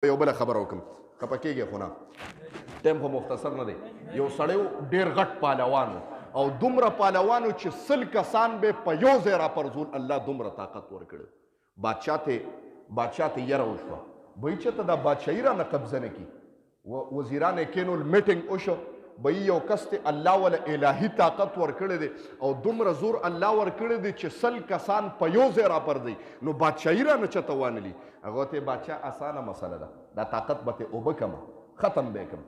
یو بله خبره وکړم خفه کېږئ خو نه ټایم خو مختصر نه دی یو سړی ډېر غټ پهلوان او دومره پهلوان چې 100 کسان به په یو ځای راپرځول الله دومره طاقت ورکړی بادشاه ته یره وشوه بهی چېرته دا بادشاهي رانه قبضه نه کړي وزیران یې کېنول میټینګ وشو بهی یو کس ته الله وله الهي طاقت ورکړی دی او دومره زور الله ورکړی دی چې 100 کسان په یو ځای راپرځي نو بادشاهي رانه چېرته وانلي هغه ته بادشاه اسانه مسله ده دا طاقت به ترې اوبه کړمه ختم به یې کړم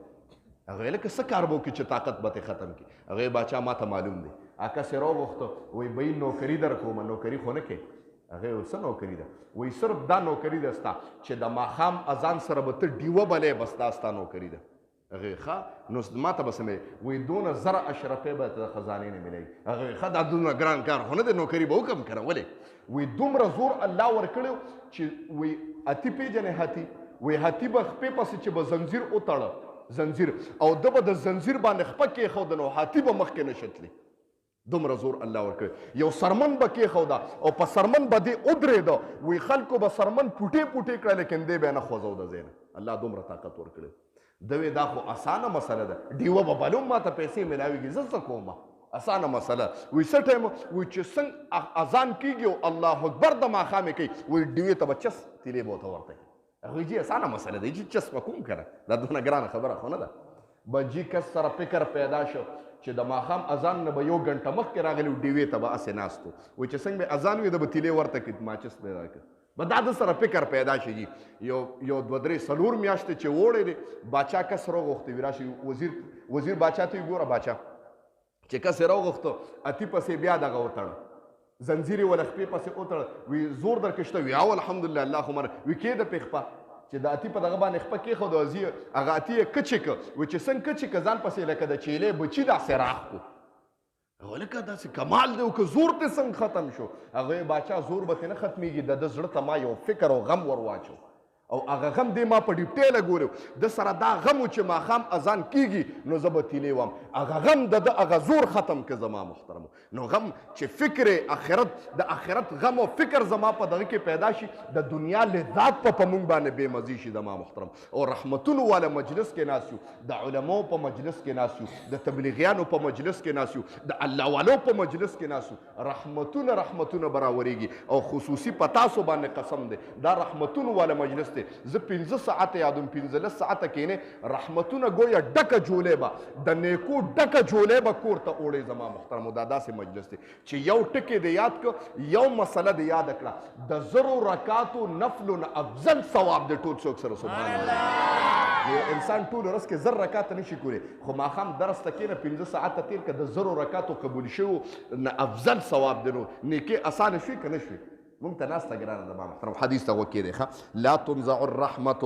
هغه یې لکه څه کار به وکړي چې طاقت به ترې ختم کړي هغه بادشاه ما ته معلوم دی اکس یې راوغوښته وایي بهی نوکري در کومه نوکري خو نه کوې هغه یې څه نوکري ده وایي صرف دا نوکري ده ستا چې د ماښام اذان سره به ته ډیوه بلې بس دا ستا نوکري ده هغه ښه نو ما ته به څه وایي دونه زره اشرفې به ته د خزانې نه میلوي هغه ښه دا دومره ګران کار خو نه دی نوکري به وکړم که نه ولې وایي دومره زور الله ورکړی چې وایي هاتي پېژنې هاتي وایي هاتي به خپې پسې چې به زنځیر وتړه زنځیر او ده به د زنځیر باندې خپه کېښوده نو هاتي به مخکې نه شتلی دومره زور الله ورکړی یو سرمن به کېښوده او په سرمن به دې ودرېده وایي خلکو به سرمن پوټې پوټې کړه لیکن دی به یې نه خوځو د ځای نه الله دومره طاقت ورکړی دوی دا خو اسانه مسله ده ډیوه به بلوم ما ته پیسې میلاویږي زه څه کومه اسانه مسله وایي څه ټایم وایي چې څنګه اذان کېږي او الله اکبر د ماښامې کوي وایي ډیوې ته به چس تیلې به ورته ورته کوي هغوی جي اسانه مسله ده چې چس به کوم که نه دا دونه ګرانه خبره خو نه ده به جي کس سره فکر پیدا شو چې د ماښام اذان نه به 1 غنټه مخکې راغلی و ډیوې ته به هسې ناست و وایي چې څنګه به اذان وي د به تیلې ورته کړي ماچس به یې راکړي به دا د سره فکر پیدا شي جي یو 2 3 4 میاشتې چې وړی دی باچا کس راوغوښته وي راشي وزیر باچا ته وي ګوره باچا چې کس یې راوغوښته اتي پسې بیا دغه وتړه زنځیر یې وله خپې پسې وتړه وي زور درکې شته وي او الحمدلله الله خو مر وي کېده پې خپه چې د اتي په دغه باندې خپه کېښوده هغه اتي یې کچې که وایي چې څنګه کچې که ځان پسې لکه د چیلې بچي داسې راخ کړو هغه لکه داسې کمال دی او که زور دې څنګه ختم شو هغه یې باچا زور به ترې نه ختمېږي د ده زړه ته ما یو فکر او غم ور واچو او هغه غم دی ما په ډیټیله ګورم د سره دا غم و چې ماښام اذان کېږي نو زه به تیلې وم هغه غم د ده هغه زور ختم که زما محترمو نو غم چې فکر آخرت د آخرت غم او فکر زما په دغه کې پیدا شي د دنیا لذات په موږ باندې بې مزي شي زما محترم او رحمتونو والا مجلس کې ناست یو د علماو په مجلس کې ناست یو د تبلیغیانو په مجلس کې ناست یو د الله والو په مجلس کې ناست یو رحمتونه به راورېږي او خصوصي په تاسو باندې قسم دی دا رحمتونو والا مجلس دی زه 15 ساعته یادوم 15 ساعته کېنې رحمتونه ګویا ډکه جولې به د نیکو ډکه جولې به کور ته اوړې زما محترمو دا داسې مجلس دی چې یو ټکې دې یاد کړه یو مسله دې یاده کړه د 1000 رکاتو نفلو نه افضل ثواب دی ټول څوک سره سبحان الله یو انسان ټول ورځ کې 1000 رکاته نشي کولی خو ماښام درس ته کېنه 15 ساعته تېر کړه د 1000 رکاتو قبول شوو نه افضل ثواب دی نو نیکې اسانه شوي که نه شوي مونږ ته ناسته ګرانه ده ما محترم حدیث ته غوږ کېدی ښه لا تنزع الرحمة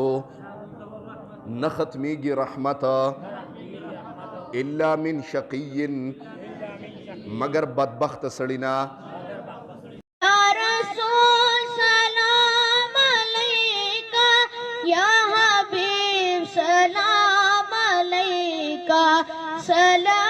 نه ختمیږي رحمت الا من شقي مگر بدبخت سړي نه یا رسول سلام علیکا یا حبیب سلام علیکا سلام